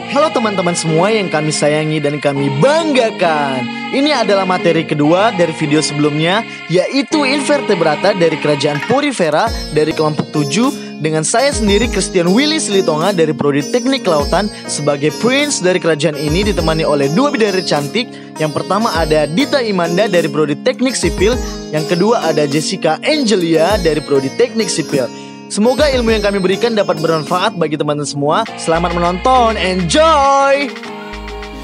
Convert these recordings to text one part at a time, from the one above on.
Halo teman-teman semua yang kami sayangi dan kami banggakan. Ini adalah materi kedua dari video sebelumnya, yaitu invertebrata dari kerajaan Porifera dari kelompok 7 dengan saya sendiri Christian Willy Silitonga dari Prodi Teknik Kelautan sebagai Prince dari kerajaan ini, ditemani oleh dua bidadari cantik. Yang pertama ada Dita Imanda dari Prodi Teknik Sipil, yang kedua ada Jessica Angelia dari Prodi Teknik Sipil. Semoga ilmu yang kami berikan dapat bermanfaat bagi teman-teman semua. Selamat menonton, enjoy!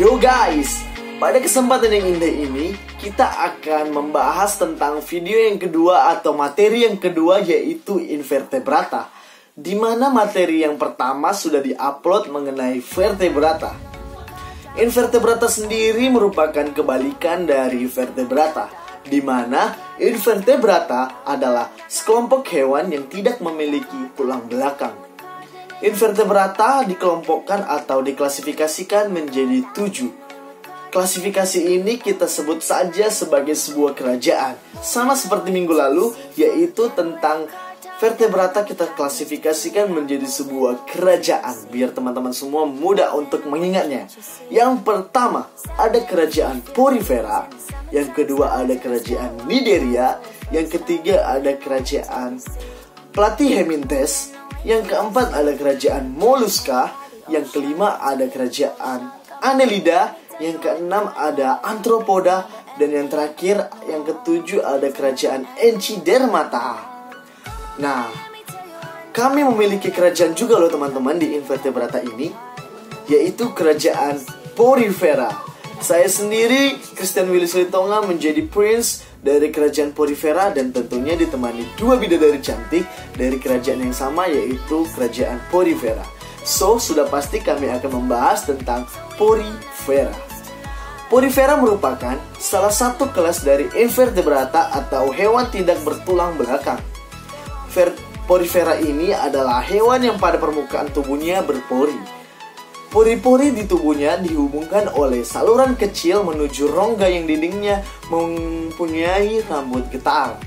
Yo guys, pada kesempatan yang indah ini kita akan membahas tentang video yang kedua atau materi yang kedua, yaitu invertebrata. Di mana materi yang pertama sudah diupload mengenai vertebrata. Invertebrata sendiri merupakan kebalikan dari vertebrata, di mana invertebrata adalah sekelompok hewan yang tidak memiliki tulang belakang. Invertebrata dikelompokkan atau diklasifikasikan menjadi 7. Klasifikasi ini kita sebut saja sebagai sebuah kerajaan, sama seperti minggu lalu, yaitu tentang vertebrata kita klasifikasikan menjadi sebuah kerajaan, biar teman-teman semua mudah untuk mengingatnya. Yang pertama ada kerajaan Porifera, yang kedua ada kerajaan Nideria, yang ketiga ada kerajaan Platyheminthes, yang keempat ada kerajaan Mollusca, yang kelima ada kerajaan Annelida, yang keenam ada Arthropoda, dan yang terakhir yang ketujuh ada kerajaan Enchidermata. Nah, kami memiliki kerajaan juga loh teman-teman di invertebrata ini, yaitu kerajaan Porifera. Saya sendiri, Christian Willy Silitonga, menjadi Prince dari kerajaan Porifera dan tentunya ditemani dua bidadari cantik dari kerajaan yang sama, yaitu kerajaan Porifera. So, sudah pasti kami akan membahas tentang Porifera. Porifera merupakan salah satu kelas dari invertebrata atau hewan tidak bertulang belakang. Porifera ini adalah hewan yang pada permukaan tubuhnya berpori. Pori-pori di tubuhnya dihubungkan oleh saluran kecil menuju rongga yang dindingnya mempunyai rambut getar.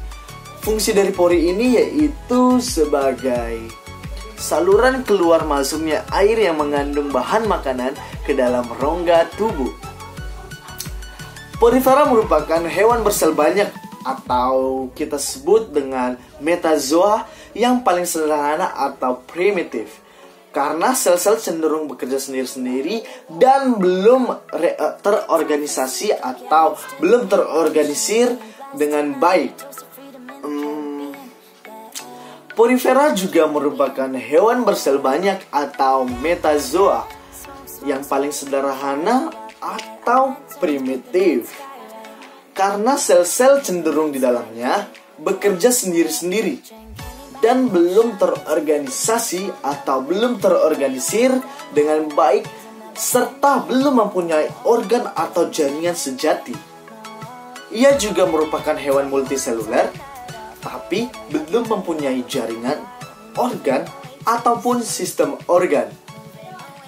Fungsi dari pori ini yaitu sebagai saluran keluar masuknya air yang mengandung bahan makanan ke dalam rongga tubuh. Porifera merupakan hewan bersel banyak atau kita sebut dengan metazoa yang paling sederhana atau primitif, karena sel-sel cenderung bekerja sendiri-sendiri dan belum terorganisasi atau belum terorganisir dengan baik. Porifera juga merupakan hewan bersel banyak atau metazoa yang paling sederhana atau primitif, karena sel-sel cenderung di dalamnya bekerja sendiri-sendiri dan belum terorganisasi atau belum terorganisir dengan baik, serta belum mempunyai organ atau jaringan sejati. Ia juga merupakan hewan multiseluler, tapi belum mempunyai jaringan, organ, ataupun sistem organ.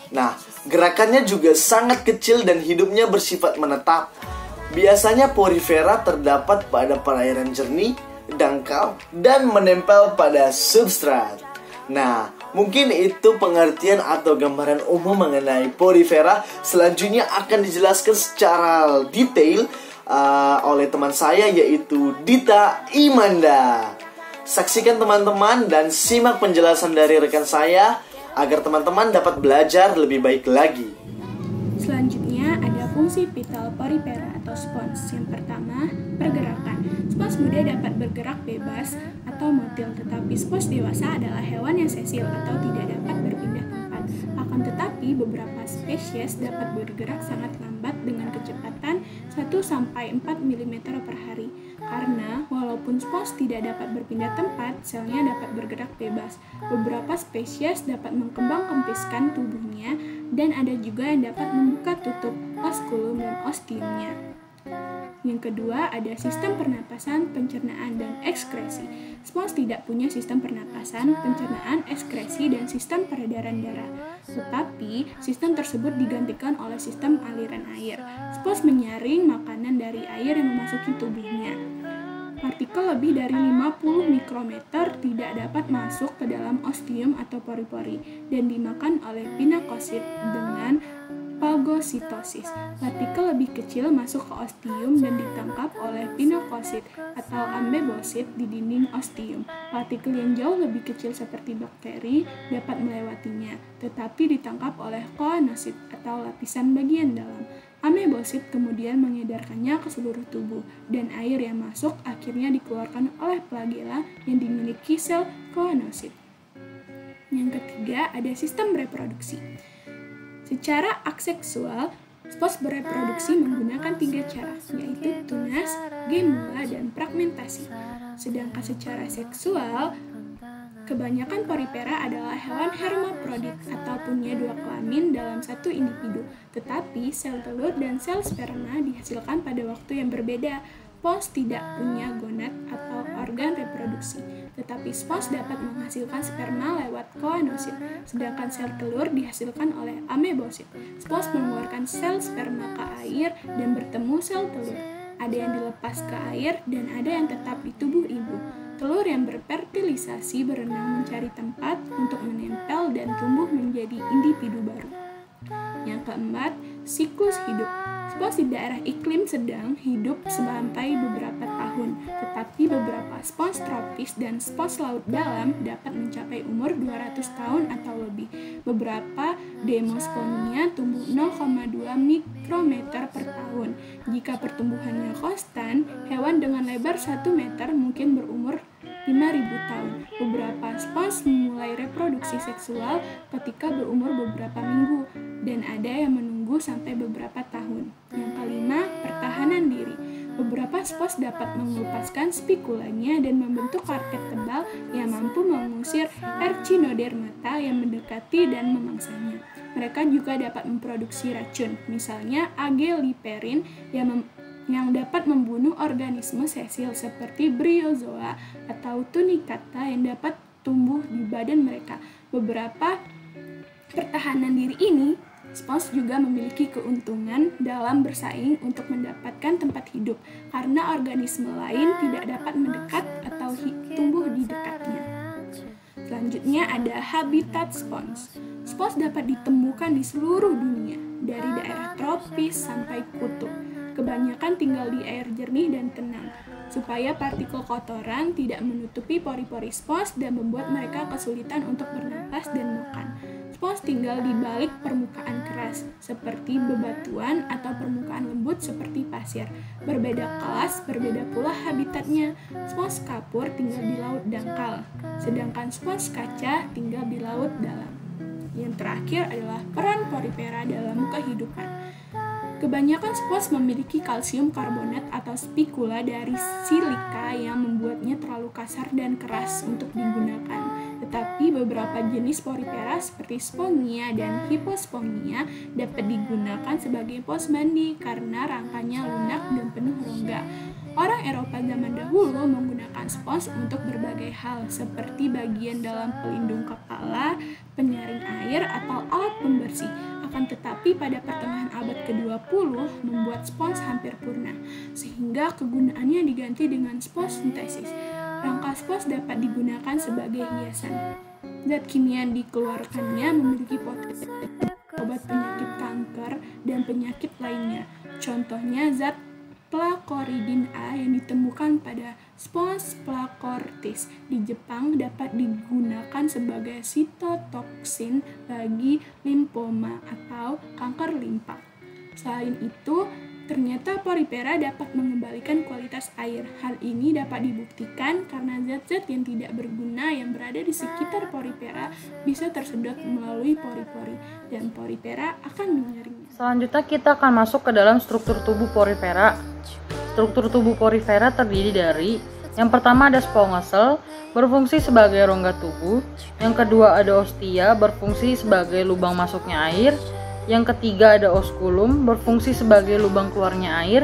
Nah, gerakannya juga sangat kecil dan hidupnya bersifat menetap. Biasanya Porifera terdapat pada perairan jernih, dangkal, dan menempel pada substrat. Nah, mungkin itu pengertian atau gambaran umum mengenai Porifera. Selanjutnya akan dijelaskan secara detail oleh teman saya, yaitu Dita Imanda. Saksikan teman-teman dan simak penjelasan dari rekan saya agar teman-teman dapat belajar lebih baik lagi. Selanjutnya ada fungsi vital Porifera atau spons. Yang pertama, pergerakan. Spons muda dapat bergerak bebas atau motil, tetapi spons dewasa adalah hewan yang sesil atau tidak dapat berpindah tempat. Akan tetapi, beberapa spesies dapat bergerak sangat lambat dengan kecepatan 1-4 mm per hari. Karena walaupun spons tidak dapat berpindah tempat, selnya dapat bergerak bebas. Beberapa spesies dapat mengkembang-kempiskan tubuhnya, dan ada juga yang dapat membuka tutup osculum dan ostiumnya. Yang kedua, ada sistem pernapasan, pencernaan, dan ekskresi. Spons tidak punya sistem pernapasan, pencernaan, ekskresi, dan sistem peredaran darah. Tetapi, sistem tersebut digantikan oleh sistem aliran air. Spons menyaring makanan dari air yang memasuki tubuhnya. partikel lebih dari 50 mikrometer tidak dapat masuk ke dalam ostium atau pori-pori dan dimakan oleh pinakosit dengan fagositosis. Partikel lebih kecil masuk ke ostium dan ditangkap oleh pinakosit atau amebosit di dinding ostium. Partikel yang jauh lebih kecil seperti bakteri dapat melewatinya, tetapi ditangkap oleh koanosit atau lapisan bagian dalam. Amebosit kemudian mengedarkannya ke seluruh tubuh, dan air yang masuk akhirnya dikeluarkan oleh flagela yang dimiliki sel koanosit. Yang ketiga, ada sistem reproduksi. Secara aseksual, spons bereproduksi menggunakan 3 cara, yaitu tunas, gemula, dan fragmentasi. Sedangkan secara seksual, kebanyakan porifera adalah hewan hermafrodit atau punya 2 kelamin dalam satu individu, tetapi sel telur dan sel sperma dihasilkan pada waktu yang berbeda. Spons tidak punya gonad atau organ reproduksi, tetapi spons dapat menghasilkan sperma lewat koanosit, sedangkan sel telur dihasilkan oleh amebosit. Spons mengeluarkan sel sperma ke air dan bertemu sel telur. Ada yang dilepas ke air dan ada yang tetap di tubuh ibu. Telur yang berfertilisasi berenang mencari tempat untuk menempel dan tumbuh menjadi individu baru. Yang keempat, siklus hidup. Spons di daerah iklim sedang hidup sampai beberapa tahun, tetapi beberapa spons tropis dan spons laut dalam dapat mencapai umur 200 tahun atau lebih. Beberapa demosponia tumbuh 0,2 mikrometer per tahun. Jika pertumbuhannya konstan, hewan dengan lebar 1 meter mungkin berumur 5.000 tahun. Beberapa spons memulai reproduksi seksual ketika berumur beberapa minggu, dan ada yang menunggu sampai beberapa tahun. Yang kelima, pertahanan diri. Beberapa spons dapat mengelupaskan spikulanya dan membentuk karpet tebal yang mampu mengusir Echinodermata yang mendekati dan memangsanya. Mereka juga dapat memproduksi racun, misalnya ageliperin yang dapat membunuh organisme sesil seperti briozoa atau tunicata yang dapat tumbuh di badan mereka. Beberapa pertahanan diri ini, spons juga memiliki keuntungan dalam bersaing untuk mendapatkan tempat hidup, karena organisme lain tidak dapat mendekat atau tumbuh di dekatnya. Selanjutnya ada habitat spons. Spons dapat ditemukan di seluruh dunia, dari daerah tropis sampai kutub. Kebanyakan tinggal di air jernih dan tenang, supaya partikel kotoran tidak menutupi pori-pori spons dan membuat mereka kesulitan untuk bernapas dan makan. Spons tinggal di balik permukaan keras, seperti bebatuan atau permukaan lembut seperti pasir. Berbeda kelas, berbeda pula habitatnya. Spons kapur tinggal di laut dangkal, sedangkan spons kaca tinggal di laut dalam. Yang terakhir adalah peran porifera dalam kehidupan. Kebanyakan spons memiliki kalsium karbonat atau spikula dari silika yang membuatnya terlalu kasar dan keras untuk digunakan. Tetapi beberapa jenis porifera seperti spongia dan hipospongia dapat digunakan sebagai pos mandi karena rangkanya lunak dan penuh rongga. Orang Eropa zaman dahulu menggunakan spons untuk berbagai hal seperti bagian dalam pelindung kepala, penyaring air, atau alat pembersih. Akan tetapi pada pertengahan abad ke-20 membuat spons hampir punah, sehingga kegunaannya diganti dengan spons sintesis. Rangka spons dapat digunakan sebagai hiasan. Zat kimia yang dikeluarkannya memiliki potensi obat penyakit kanker dan penyakit lainnya. Contohnya zat plakoridin A yang ditemukan pada spons plakortis di Jepang dapat digunakan sebagai sitotoksin bagi limfoma atau kanker limpa. Selain itu, ternyata porifera dapat mengembalikan kualitas air. Hal ini dapat dibuktikan karena zat-zat yang tidak berguna yang berada di sekitar porifera bisa tersedot melalui pori-pori, dan porifera akan menyaringnya. Selanjutnya kita akan masuk ke dalam struktur tubuh porifera. Struktur tubuh porifera terdiri dari yang pertama ada spongasel, berfungsi sebagai rongga tubuh. Yang kedua ada ostia, berfungsi sebagai lubang masuknya air. Yang ketiga ada osculum, berfungsi sebagai lubang keluarnya air.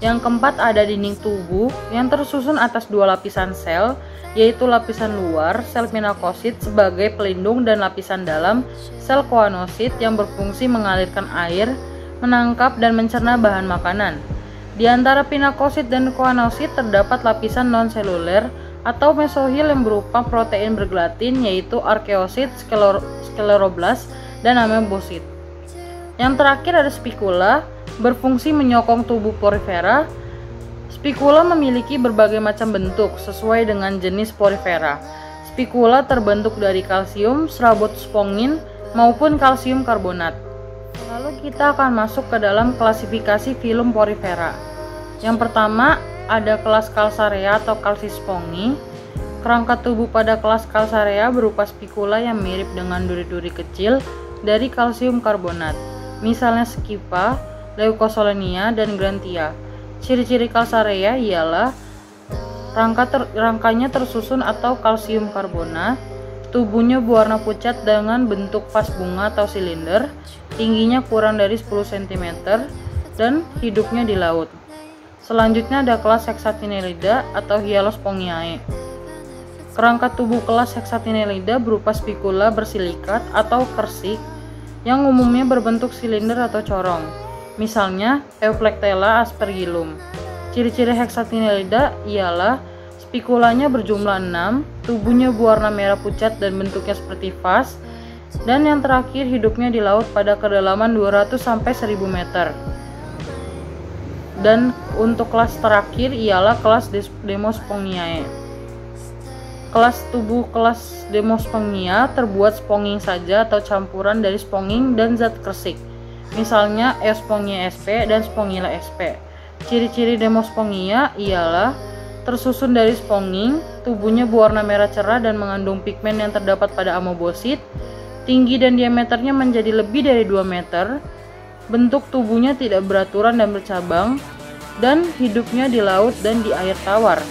Yang keempat ada dinding tubuh yang tersusun atas 2 lapisan sel, yaitu lapisan luar, sel pinakosit sebagai pelindung, dan lapisan dalam, sel koanosit yang berfungsi mengalirkan air, menangkap dan mencerna bahan makanan. Di antara pinakosit dan koanosit terdapat lapisan non-seluler atau mesohil yang berupa protein bergelatin, yaitu arkeosit, skleroblast, dan amebosit. Yang terakhir ada spikula, berfungsi menyokong tubuh porifera. Spikula memiliki berbagai macam bentuk sesuai dengan jenis porifera. Spikula terbentuk dari kalsium, serabut spongin, maupun kalsium karbonat. Lalu kita akan masuk ke dalam klasifikasi filum porifera. Yang pertama ada kelas Calcarea atau Calcispongi. Kerangka tubuh pada kelas Calcarea berupa spikula yang mirip dengan duri-duri kecil dari kalsium karbonat, misalnya Scypha, Leucosolenia, dan Grantia. Ciri-ciri Calcarea ialah rangkanya tersusun atau kalsium karbonat, tubuhnya berwarna pucat dengan bentuk vas bunga atau silinder, tingginya kurang dari 10 cm, dan hidupnya di laut. Selanjutnya ada kelas Hexatinellida atau Hyalospongiae. Kerangka tubuh kelas Hexatinellida berupa spikula bersilikat atau kersik yang umumnya berbentuk silinder atau corong, misalnya Euplectella aspergillum. Ciri-ciri Hexatinellida ialah spikulanya berjumlah 6, tubuhnya berwarna merah pucat dan bentuknya seperti vas, dan yang terakhir hidupnya di laut pada kedalaman 200-1000 meter. Dan untuk kelas terakhir ialah kelas Demospongiae. Kelas tubuh kelas Demospongia terbuat sponging saja atau campuran dari sponging dan zat kersik, misalnya Eospongia sp dan Spongilla sp. Ciri-ciri Demospongia ialah tersusun dari sponging, tubuhnya berwarna merah cerah dan mengandung pigmen yang terdapat pada amebosit, tinggi dan diameternya menjadi lebih dari 2 meter, bentuk tubuhnya tidak beraturan dan bercabang, dan hidupnya di laut dan di air tawar.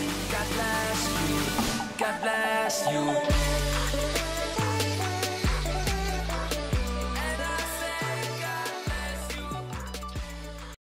God bless you.